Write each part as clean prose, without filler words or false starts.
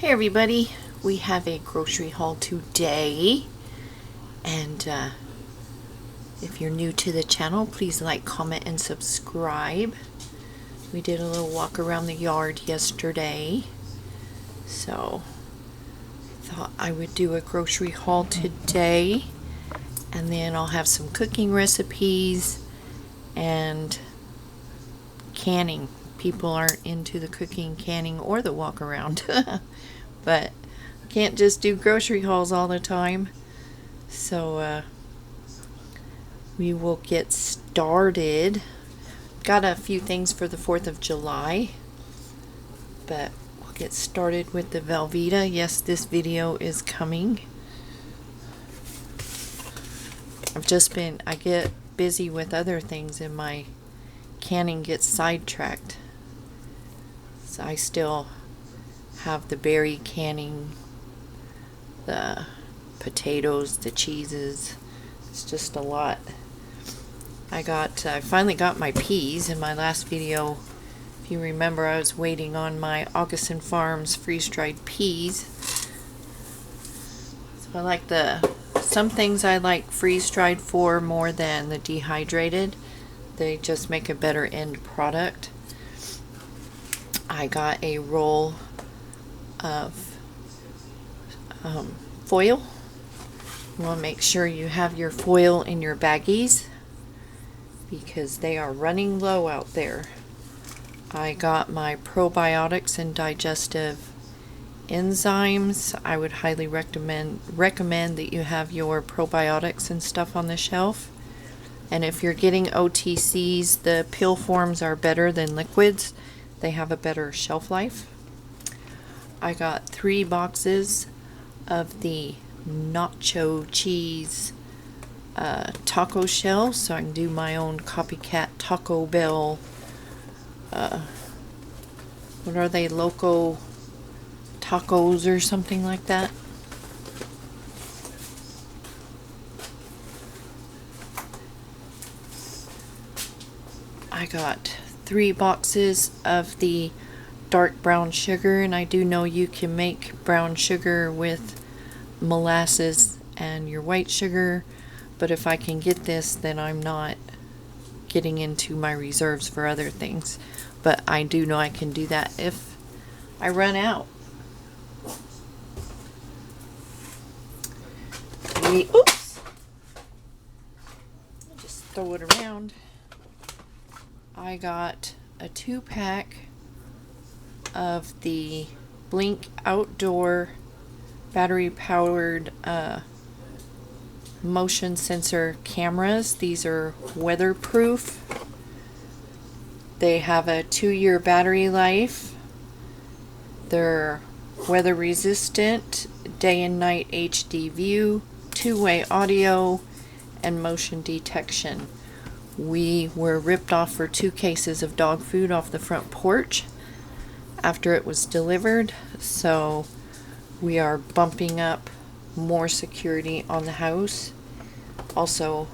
Hey everybody, we have a grocery haul today, and if you're new to the channel, please like, comment, and subscribe. We did a little walk around the yard yesterday, so thought I would do a grocery haul today, and then I'll have some cooking recipes and canning. People aren't into the cooking, canning, or the walk around. But can't just do grocery hauls all the time. So we will get started. Got a few things for the 4th of July. But we'll get started with the Velveeta. Yes, this video is coming. I get busy with other things and my canning gets sidetracked. So I still have the berry canning, the potatoes, the cheeses. It's just a lot. I finally got my peas. In my last video, if you remember, I was waiting on my Augustin Farms freeze-dried peas. So some things I like freeze-dried for more than the dehydrated. They just make a better end product. I got a roll of foil. You want to make sure you have your foil in your baggies because they are running low out there. I got my probiotics and digestive enzymes. I would highly recommend that you have your probiotics and stuff on the shelf. And if you're getting OTCs, the pill forms are better than liquids. They have a better shelf life. I got 3 boxes of the nacho cheese taco shell, so I can do my own copycat Taco Bell. What are they? Loco tacos or something like that. I got 3 boxes of the dark brown sugar, and I do know you can make brown sugar with molasses and your white sugar, but if I can get this, then I'm not getting into my reserves for other things. But I do know I can do that if I run out. Oops! I'll just throw it around. I got a 2-pack of the Blink Outdoor battery powered motion sensor cameras. These are weatherproof. They have a 2-year battery life. They're weather resistant, day and night HD view, 2-way audio, and motion detection. We were ripped off for 2 cases of dog food off the front porch after it was delivered, so we are bumping up more security on the house. Also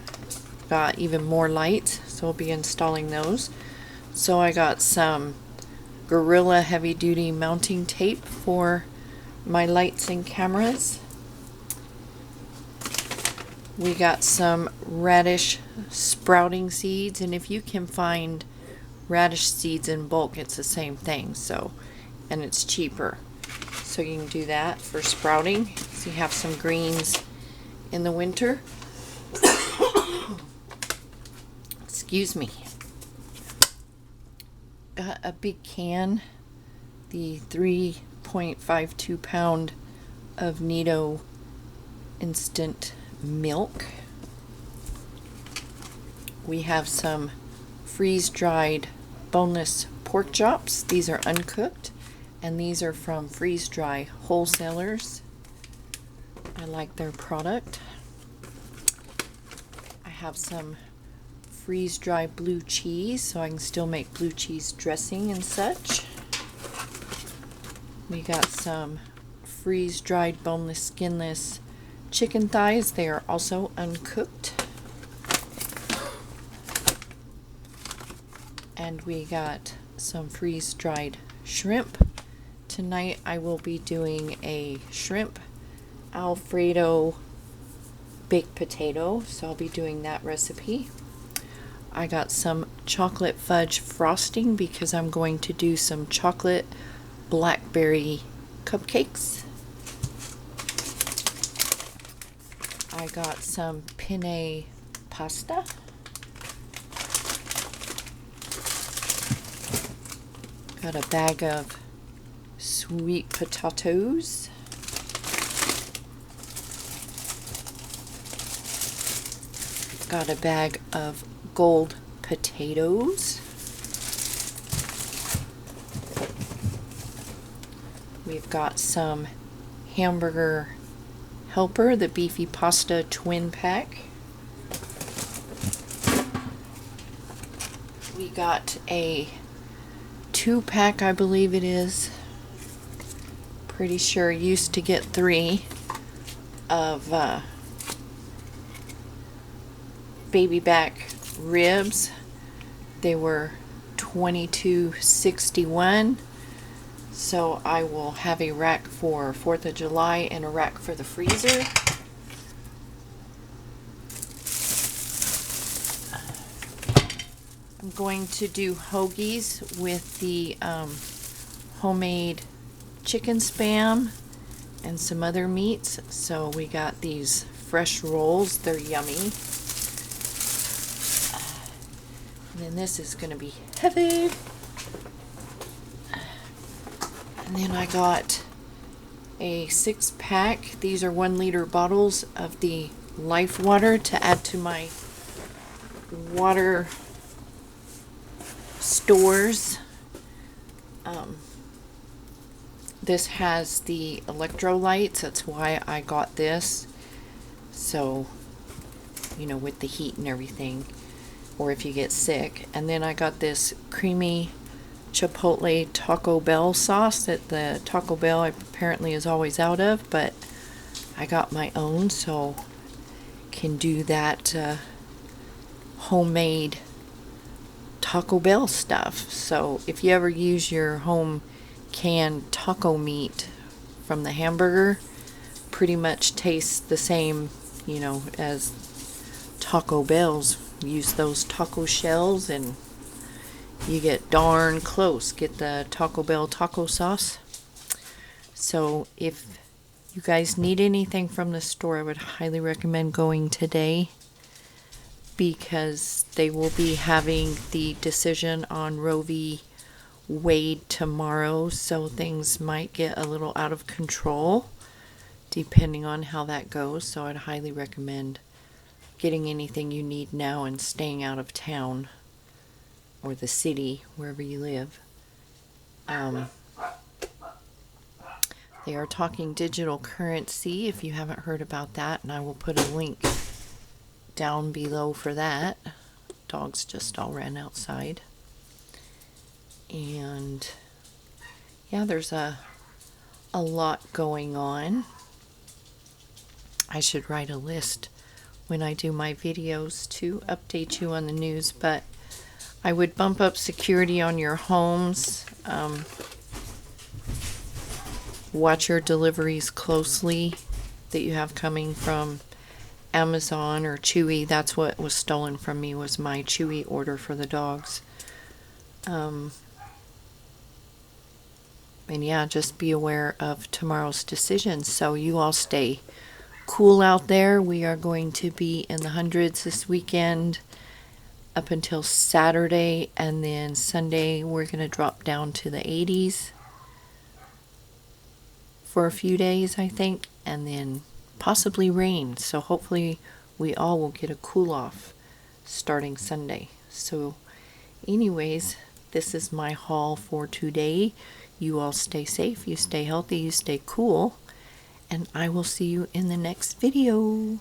got even more lights, so we'll be installing those. So I got some Gorilla heavy duty mounting tape for my lights and cameras. We got some radish sprouting seeds, and if you can find radish seeds in bulk, it's the same thing, and it's cheaper, so you can do that for sprouting, so you have some greens in the winter. Excuse me. Got a big can, the 3.52 pound of Nido instant milk. We have some freeze-dried boneless pork chops. These are uncooked, and these are from freeze-dry wholesalers. I like their product. I have some freeze-dried blue cheese, so I can still make blue cheese dressing and such. We got some freeze-dried boneless, skinless chicken thighs. They are also uncooked. And we got some freeze-dried shrimp to tonight I will be doing a shrimp Alfredo baked potato, so I'll be doing that recipe. I got some chocolate fudge frosting because I'm going to do some chocolate blackberry cupcakes. I got some penne pasta. Got a bag of sweet potatoes. Got a bag of gold potatoes. We've got some hamburger helper, the beefy pasta twin pack. We got a 2-pack, I believe it is. Pretty sure used to get 3 of baby back ribs. They were $22.61. So I will have a rack for 4th of July and a rack for the freezer. I'm going to do hoagies with the homemade chicken Spam and some other meats. So we got these fresh rolls. They're yummy. And then this is going to be heavy. And then I got a 6-pack. These are 1-liter bottles of the Life Water to add to my water stores. This has the electrolytes. That's why I got this. So, you know, with the heat and everything, or if you get sick. And then I got this creamy Chipotle Taco Bell sauce that the Taco Bell apparently is always out of, but I got my own, so can do that homemade Taco Bell stuff. So if you ever use your home canned taco meat from the hamburger, pretty much tastes the same, you know, as Taco Bell's. Use those taco shells and you get darn close. Get the Taco Bell taco sauce. So if you guys need anything from the store, I would highly recommend going today, because they will be having the decision on Roe v. Wade tomorrow, so things might get a little out of control depending on how that goes. So I'd highly recommend getting anything you need now and staying out of town or the city, wherever you live. They are talking digital currency, if you haven't heard about that, and I will put a link down below for that. Dogs just all ran outside. And yeah, there's a lot going on. I should write a list when I do my videos to update you on the news, but I would bump up security on your homes. Watch your deliveries closely that you have coming from Amazon or Chewy. That's what was stolen from me, was my Chewy order for the dogs. And yeah, just be aware of tomorrow's decisions. So you all stay cool out there. We are going to be in the hundreds this weekend up until Saturday, and then Sunday we're going to drop down to the 80s for a few days, I think, and then possibly rain. So hopefully we all will get a cool off starting Sunday. So anyways, this is my haul for today. You all stay safe, you stay healthy, you stay cool, and I will see you in the next video.